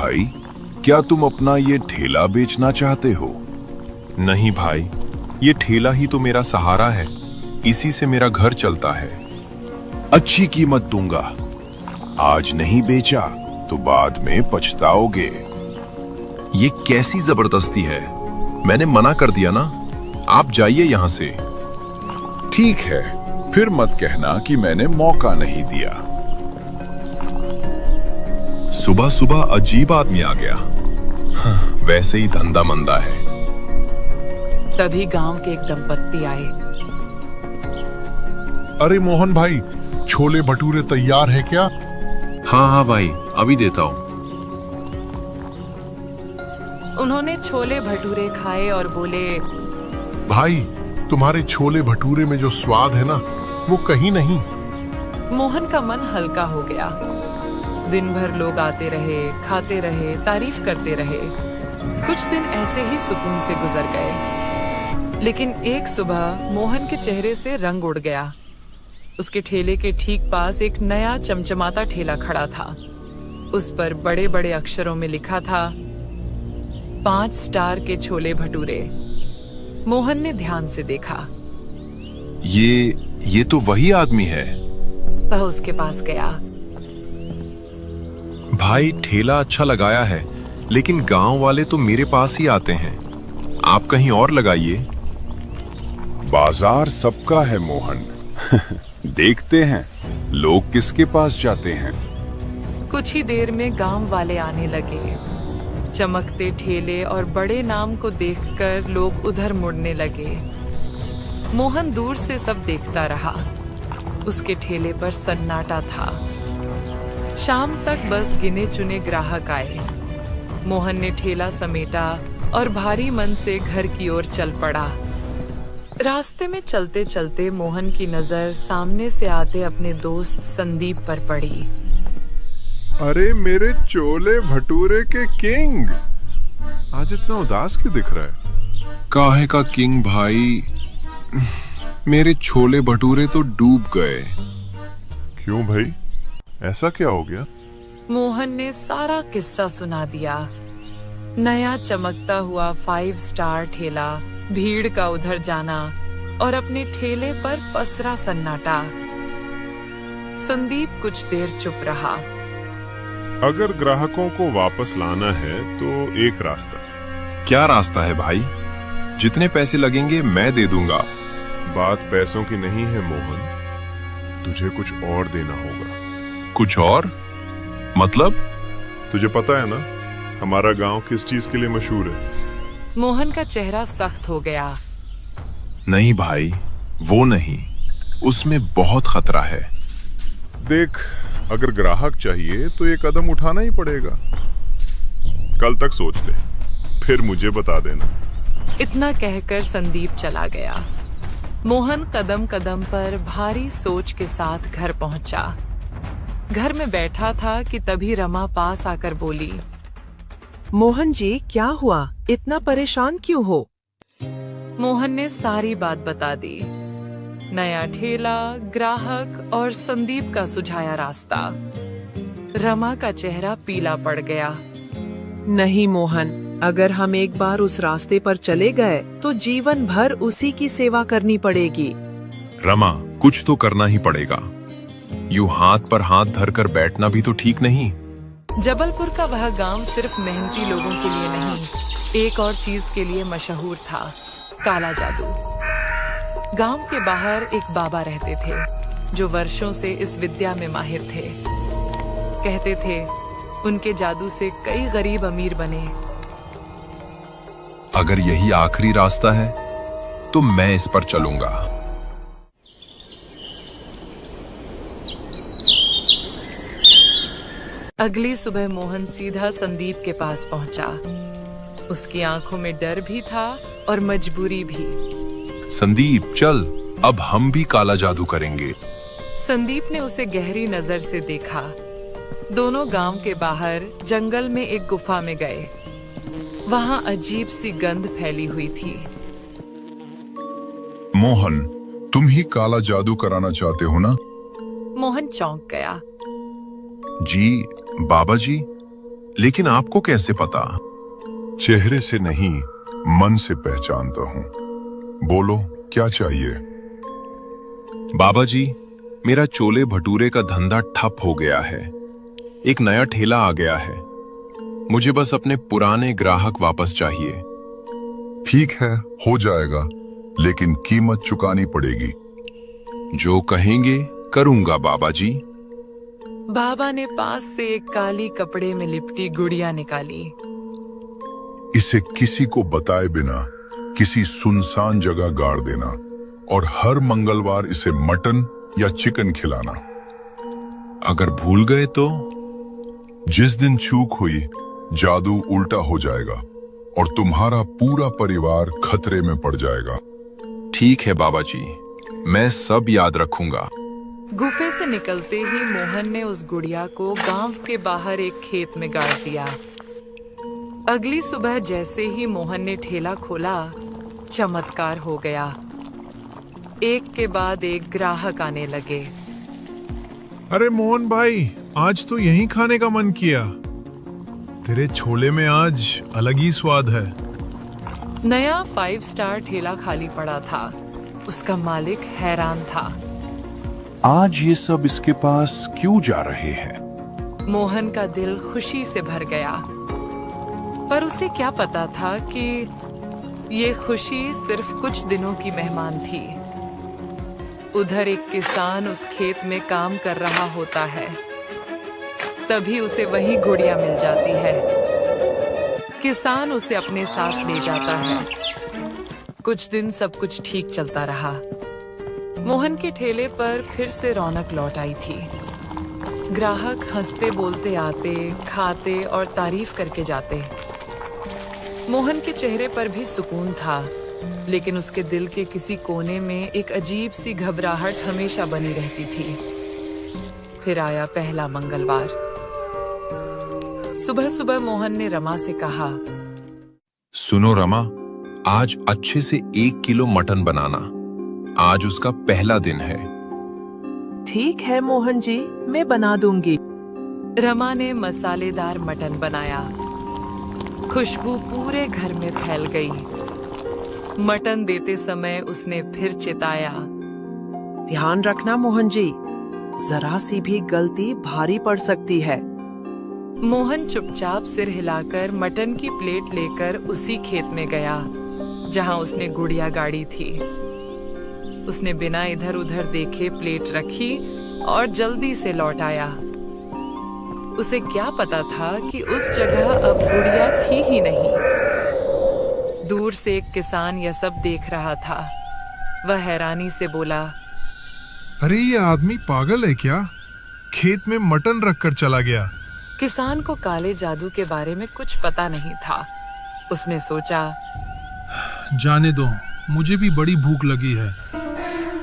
भाई, क्या तुम अपना ये ठेला बेचना चाहते हो? नहीं भाई, ये ठेला ही तो मेरा सहारा है, इसी से मेरा घर चलता है। अच्छी कीमत दूंगा। आज नहीं बेचा तो बाद में पछताओगे। ये कैसी जबरदस्ती है? मैंने मना कर दिया ना, आप जाइए यहाँ से। ठीक है, फिर मत कहना कि मैंने मौका नहीं दिया। सुबह सुबह अजीब आदमी आ गया। हाँ, वैसे ही धंधा मंदा है। तभी गांव के एक दंपत्ति आए। अरे मोहन भाई, छोले भटूरे तैयार है क्या? हाँ हाँ भाई, अभी देता हूँ। उन्होंने छोले भटूरे खाए और बोले, भाई, तुम्हारे छोले भटूरे में जो स्वाद है ना, वो कहीं नहीं। मोहन का मन हल्का हो गया। दिन भर लोग आते रहे, खाते रहे, तारीफ करते रहे। कुछ दिन ऐसे ही सुकून से गुजर गए। लेकिन एक सुबह मोहन के चेहरे से रंग उड़ गया। उसके ठेले के ठीक पास एक नया चमचमाता ठेला खड़ा था। उस पर बड़े बड़े अक्षरों में लिखा था, 5 स्टार के छोले भटूरे। मोहन ने ध्यान से देखा। ये तो वही आदमी है। वह उसके पास गया। भाई, ठेला अच्छा लगाया है, लेकिन गांव वाले तो मेरे पास ही आते हैं। आप कहीं और लगाइए। बाजार सबका है मोहन। देखते हैं लोग किसके पास जाते हैं। कुछ ही देर में गांव वाले आने लगे। चमकते ठेले और बड़े नाम को देखकर लोग उधर मुड़ने लगे। मोहन दूर से सब देखता रहा। उसके ठेले पर सन्नाटा था। शाम तक बस गिने चुने ग्राहक आए। मोहन ने ठेला समेटा और भारी मन से घर की ओर चल पड़ा। रास्ते में चलते चलते मोहन की नजर सामने से आते अपने दोस्त संदीप पर पड़ी। अरे मेरे छोले भटूरे के किंग, आज इतना उदास क्यों दिख रहा है? काहे का किंग भाई, मेरे छोले भटूरे तो डूब गए। क्यों भाई, ऐसा क्या हो गया? मोहन ने सारा किस्सा सुना दिया। नया चमकता हुआ 5 स्टार ठेला, भीड़ का उधर जाना और अपने ठेले पर पसरा सन्नाटा। संदीप कुछ देर चुप रहा। अगर ग्राहकों को वापस लाना है तो एक रास्ता। क्या रास्ता है भाई? जितने पैसे लगेंगे मैं दे दूंगा। बात पैसों की नहीं है मोहन, तुझे कुछ और देना होगा। कुछ और? मतलब? तुझे पता है ना, हमारा गांव किस चीज के लिए मशहूर है? मोहन का चेहरा सख्त हो गया। नहीं भाई, वो नहीं, उसमें बहुत खतरा है। देख, अगर ग्राहक चाहिए तो ये कदम उठाना ही पड़ेगा। कल तक सोच ले, फिर मुझे बता देना। इतना कहकर संदीप चला गया। मोहन कदम कदम पर भारी सोच के साथ घर पहुंचा। घर में बैठा था कि तभी रमा पास आकर बोली, मोहन जी, क्या हुआ? इतना परेशान क्यों हो? मोहन ने सारी बात बता दी। नया ठेला, ग्राहक और संदीप का सुझाया रास्ता। रमा का चेहरा पीला पड़ गया। नहीं मोहन, अगर हम एक बार उस रास्ते पर चले गए तो जीवन भर उसी की सेवा करनी पड़ेगी। रमा, कुछ तो करना ही पड़ेगा। यूं हाथ पर हाथ धरकर बैठना भी तो ठीक नहीं। जबलपुर का वह गांव सिर्फ मेहनती लोगों के लिए नहीं, एक और चीज के लिए मशहूर था, काला जादू। गांव के बाहर एक बाबा रहते थे जो वर्षों से इस विद्या में माहिर थे। कहते थे उनके जादू से कई गरीब अमीर बने। अगर यही आखिरी रास्ता है तो मैं इस पर चलूंगा। अगली सुबह मोहन सीधा संदीप के पास पहुंचा। उसकी आंखों में डर भी था और मजबूरी भी। संदीप, चल, अब हम भी काला जादू करेंगे। संदीप ने उसे गहरी नजर से देखा। दोनों गांव के बाहर जंगल में एक गुफा में गए। वहां अजीब सी गंध फैली हुई थी। मोहन, तुम ही काला जादू कराना चाहते हो ना? मोहन चौंक गया। जी बाबा जी, लेकिन आपको कैसे पता? चेहरे से नहीं, मन से पहचानता हूँ। बोलो, क्या चाहिए? बाबा जी, मेरा चोले भटूरे का धंधा ठप हो गया है। एक नया ठेला आ गया है। मुझे बस अपने पुराने ग्राहक वापस चाहिए। ठीक है, हो जाएगा, लेकिन कीमत चुकानी पड़ेगी। जो कहेंगे करूंगा बाबा जी। बाबा ने पास से एक काली कपड़े में लिपटी गुड़िया निकाली। इसे किसी को बताए बिना किसी सुनसान जगह गाड़ देना और हर मंगलवार इसे मटन या चिकन खिलाना। अगर भूल गए तो? जिस दिन चूक हुई, जादू उल्टा हो जाएगा और तुम्हारा पूरा परिवार खतरे में पड़ जाएगा। ठीक है बाबा जी, मैं सब याद रखूंगा। गुफे से निकलते ही मोहन ने उस गुड़िया को गांव के बाहर एक खेत में गाड़ दिया। अगली सुबह जैसे ही मोहन ने ठेला खोला, चमत्कार हो गया। एक के बाद एक ग्राहक आने लगे। अरे मोहन भाई, आज तो यहीं खाने का मन किया। तेरे छोले में आज अलग ही स्वाद है। नया 5 स्टार ठेला खाली पड़ा था। उसका मालिक हैरान था। आज ये सब इसके पास क्यों जा रहे हैं? मोहन का दिल खुशी से भर गया, पर उसे क्या पता था कि ये खुशी सिर्फ कुछ दिनों की मेहमान थी। उधर एक किसान उस खेत में काम कर रहा होता है। तभी उसे वही गुड़िया मिल जाती है। किसान उसे अपने साथ ले जाता है। कुछ दिन सब कुछ ठीक चलता रहा। मोहन के ठेले पर फिर से रौनक लौट आई थी। ग्राहक हंसते बोलते आते, खाते और तारीफ करके जाते। मोहन के चेहरे पर भी सुकून था, लेकिन उसके दिल के किसी कोने में एक अजीब सी घबराहट हमेशा बनी रहती थी। फिर आया पहला मंगलवार। सुबह सुबह मोहन ने रमा से कहा, सुनो रमा, आज अच्छे से 1 किलो मटन बनाना। आज उसका पहला दिन है। ठीक है मोहन जी, मैं बना दूंगी। रमा ने मसालेदार मटन बनाया। खुशबू पूरे घर में फैल गई। मटन देते समय उसने फिर चिताया, ध्यान रखना मोहन जी, जरा सी भी गलती भारी पड़ सकती है। मोहन चुपचाप सिर हिलाकर मटन की प्लेट लेकर उसी खेत में गया जहां उसने गुड़िया गाड़ी थी। उसने बिना इधर उधर देखे प्लेट रखी और जल्दी से लौट आया। उसे क्या पता था कि उस जगह अब गुड़िया थी ही नहीं। दूर से एक किसान यह सब देख रहा था। वह हैरानी से बोला, अरे ये आदमी पागल है क्या? खेत में मटन रखकर चला गया। किसान को काले जादू के बारे में कुछ पता नहीं था। उसने सोचा, जाने दो, मुझे भी बड़ी भूख लगी है।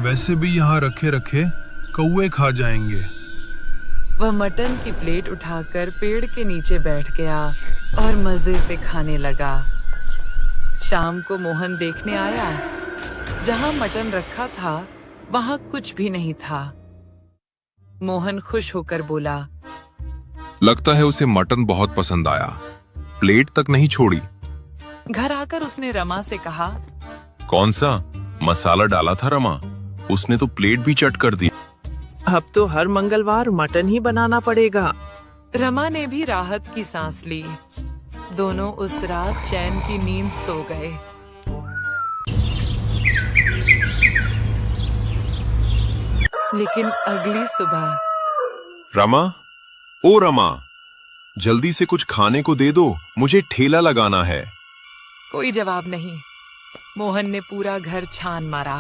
वैसे भी यहाँ रखे रखे कौवे खा जाएंगे। वह मटन की प्लेट उठाकर पेड़ के नीचे बैठ गया और मजे से खाने लगा। शाम को मोहन देखने आया। जहां मटन रखा था वहां कुछ भी नहीं था। मोहन खुश होकर बोला, लगता है उसे मटन बहुत पसंद आया। प्लेट तक नहीं छोड़ी। घर आकर उसने रमा से कहा, कौन सा मसाला डाला था रमा? उसने तो प्लेट भी चट कर दी। अब तो हर मंगलवार मटन ही बनाना पड़ेगा। रमा ने भी राहत की सांस ली। दोनों उस रात चैन की नींद सो गए। लेकिन अगली सुबह, रमा, ओ रमा, जल्दी से कुछ खाने को दे दो, मुझे ठेला लगाना है। कोई जवाब नहीं। मोहन ने पूरा घर छान मारा।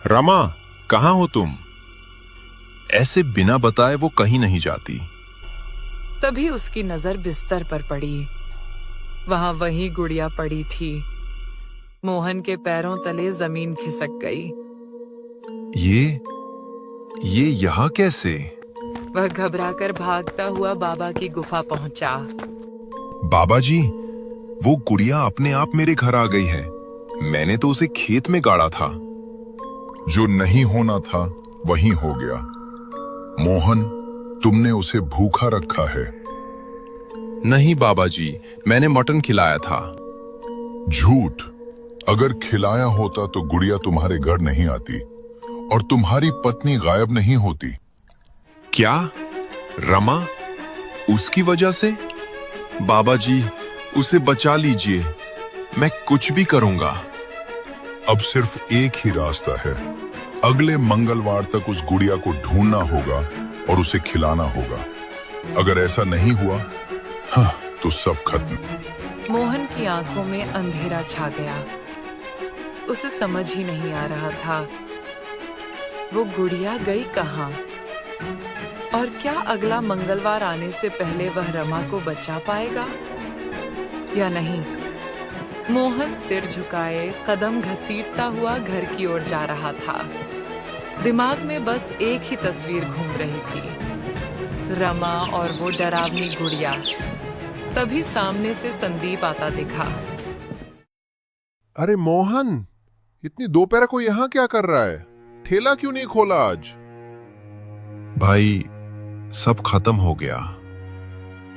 रमा, कहाँ हो तुम? ऐसे बिना बताए वो कहीं नहीं जाती। तभी उसकी नजर बिस्तर पर पड़ी। वहां वही गुड़िया पड़ी थी। मोहन के पैरों तले जमीन खिसक गई। ये यहाँ कैसे? वह घबराकर भागता हुआ बाबा की गुफा पहुंचा। बाबा जी, वो गुड़िया अपने आप मेरे घर आ गई है। मैंने तो उसे खेत में गाड़ा था। जो नहीं होना था वही हो गया। मोहन, तुमने उसे भूखा रखा है। नहीं बाबा जी, मैंने मटन खिलाया था। झूठ। अगर खिलाया होता तो गुड़िया तुम्हारे घर नहीं आती और तुम्हारी पत्नी गायब नहीं होती। क्या? रमा? उसकी वजह से? बाबा जी, उसे बचा लीजिए, मैं कुछ भी करूंगा। अब सिर्फ एक ही रास्ता है। अगले मंगलवार तक उस गुड़िया को ढूंढना होगा और उसे खिलाना होगा। अगर ऐसा नहीं हुआ, हाँ, तो सब खत्म। मोहन की आंखों में अंधेरा छा गया। उसे समझ ही नहीं आ रहा था वो गुड़िया गई कहाँ, और क्या अगला मंगलवार आने से पहले वह रमा को बचा पाएगा या नहीं। मोहन सिर झुकाए कदम घसीटता हुआ घर की ओर जा रहा था। दिमाग में बस एक ही तस्वीर घूम रही थी, रमा और वो डरावनी गुड़िया। तभी सामने से संदीप आता दिखा। अरे मोहन, इतनी दोपहर को यहाँ क्या कर रहा है? ठेला क्यों नहीं खोला आज? भाई, सब खत्म हो गया।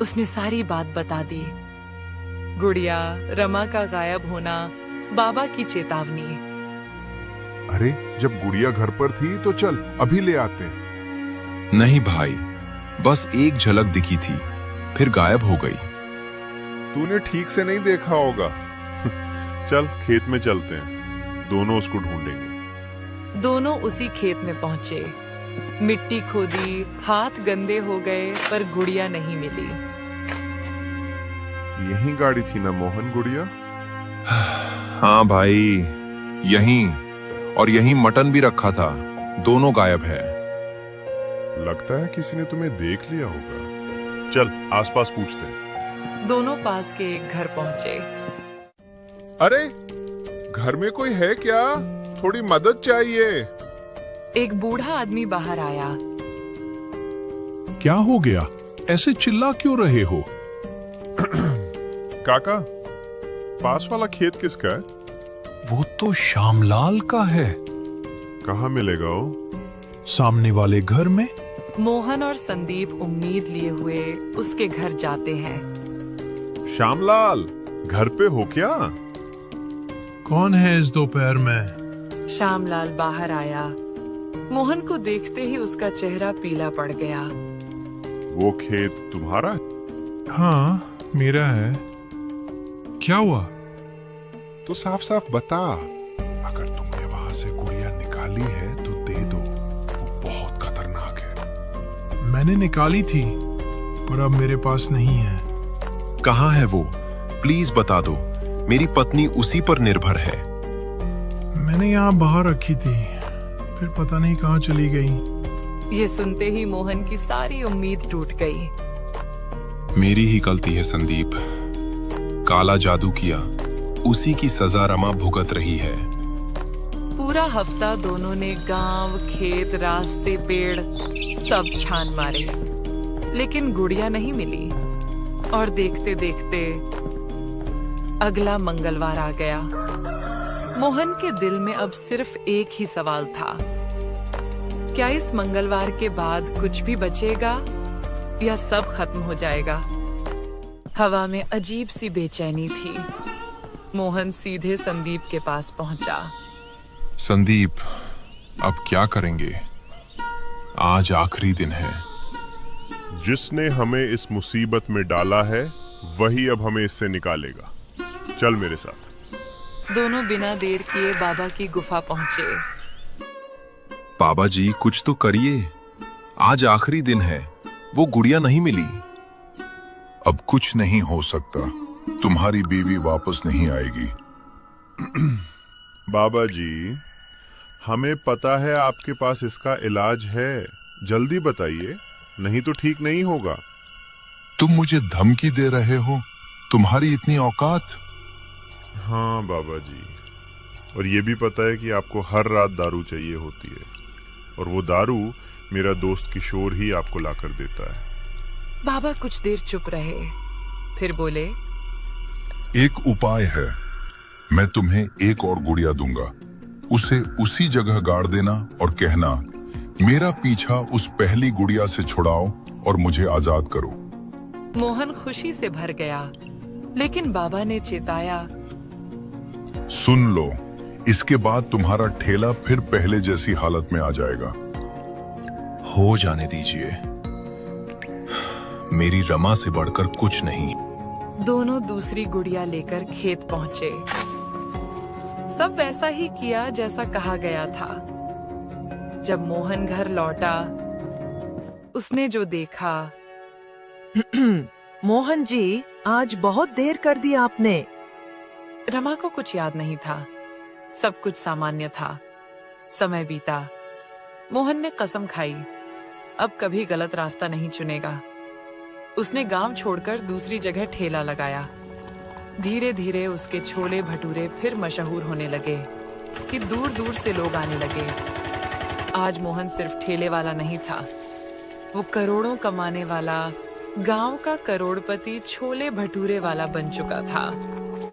उसने सारी बात बता दी। गुड़िया, रमा का गायब होना, बाबा की चेतावनी। अरे जब गुड़िया घर पर थी तो चल अभी ले आते हैं। नहीं भाई, बस एक झलक दिखी थी, फिर गायब हो गई। तूने ठीक से नहीं देखा होगा। चल खेत में चलते हैं, दोनों उसको ढूंढेंगे। दोनों उसी खेत में पहुंचे। मिट्टी खोदी, हाथ गंदे हो गए, पर गुड़िया नहीं मिली। यही गाड़ी थी ना मोहन, गुड़िया? हाँ भाई, यहीं, और यहीं मटन भी रखा था। दोनों गायब है। लगता है किसी ने तुम्हें देख लिया होगा। चल आसपास पूछते हैं। दोनों पास के एक घर पहुंचे। अरे घर में कोई है क्या? थोड़ी मदद चाहिए। एक बूढ़ा आदमी बाहर आया। क्या हो गया? ऐसे चिल्ला क्यों रहे हो? काका, पास वाला खेत किसका है? वो तो श्यामलाल का है। कहाँ मिलेगा वो? सामने वाले घर में। मोहन और संदीप उम्मीद लिए हुए उसके घर जाते हैं। श्यामलाल, घर पे हो क्या? कौन है इस दोपहर में? श्यामलाल बाहर आया। मोहन को देखते ही उसका चेहरा पीला पड़ गया। वो खेत तुम्हारा है? हाँ, मेरा है। क्या हुआ? तो साफ साफ बता। अगर तुमने वहां से गुड़िया निकाली है तो दे दो, वो बहुत खतरनाक है। मैंने निकाली थी, पर अब मेरे पास नहीं है। कहाँ है वो? प्लीज बता दो, मेरी पत्नी उसी पर निर्भर है। मैंने यहाँ बाहर रखी थी, फिर पता नहीं कहाँ चली गई। ये सुनते ही मोहन की सारी उम्मीद टूट गई। मेरी ही गलती है संदीप। काला जादू किया, उसी की सजा रमा भुगत रही है। पूरा हफ्ता दोनों ने गांव, खेत, रास्ते, पेड़ सब छान मारे, लेकिन गुड़िया नहीं मिली। और देखते देखते अगला मंगलवार आ गया। मोहन के दिल में अब सिर्फ एक ही सवाल था, क्या इस मंगलवार के बाद कुछ भी बचेगा या सब खत्म हो जाएगा? हवा में अजीब सी बेचैनी थी। मोहन सीधे संदीप के पास पहुंचा। संदीप, अब क्या करेंगे? आज आखिरी दिन है। जिसने हमें इस मुसीबत में डाला है वही अब हमें इससे निकालेगा। चल मेरे साथ। दोनों बिना देर किए बाबा की गुफा पहुंचे। बाबा जी, कुछ तो करिए। आज आखिरी दिन है, वो गुड़िया नहीं मिली। अब कुछ नहीं हो सकता। तुम्हारी बीवी वापस नहीं आएगी। बाबा जी, हमें पता है आपके पास इसका इलाज है। जल्दी बताइए, नहीं तो ठीक नहीं होगा। तुम मुझे धमकी दे रहे हो? तुम्हारी इतनी औकात? हाँ बाबा जी, और ये भी पता है कि आपको हर रात दारू चाहिए होती है, और वो दारू मेरा दोस्त किशोर ही आपको लाकर देता है। बाबा कुछ देर चुप रहे, फिर बोले, एक उपाय है। मैं तुम्हें एक और गुड़िया दूंगा। उसे उसी जगह गाड़ देना और कहना, मेरा पीछा उस पहली गुड़िया से छुड़ाओ और मुझे आजाद करो। मोहन खुशी से भर गया, लेकिन बाबा ने चेताया, सुन लो, इसके बाद तुम्हारा ठेला फिर पहले जैसी हालत में आ जाएगा। हो जाने दीजिए, मेरी रमा से बढ़कर कुछ नहीं। दोनों दूसरी गुड़िया लेकर खेत पहुंचे। सब वैसा ही किया जैसा कहा गया था। जब मोहन घर लौटा, उसने जो देखा, मोहन जी, आज बहुत देर कर दी आपने। रमा को कुछ याद नहीं था। सब कुछ सामान्य था। समय बीता। मोहन ने कसम खाई, अब कभी गलत रास्ता नहीं चुनेगा। उसने गांव छोड़कर दूसरी जगह ठेला लगाया। धीरे धीरे उसके छोले भटूरे फिर मशहूर होने लगे कि दूर दूर से लोग आने लगे। आज मोहन सिर्फ ठेले वाला नहीं था, वो करोड़ों कमाने वाला, गांव का करोड़पति छोले भटूरे वाला बन चुका था।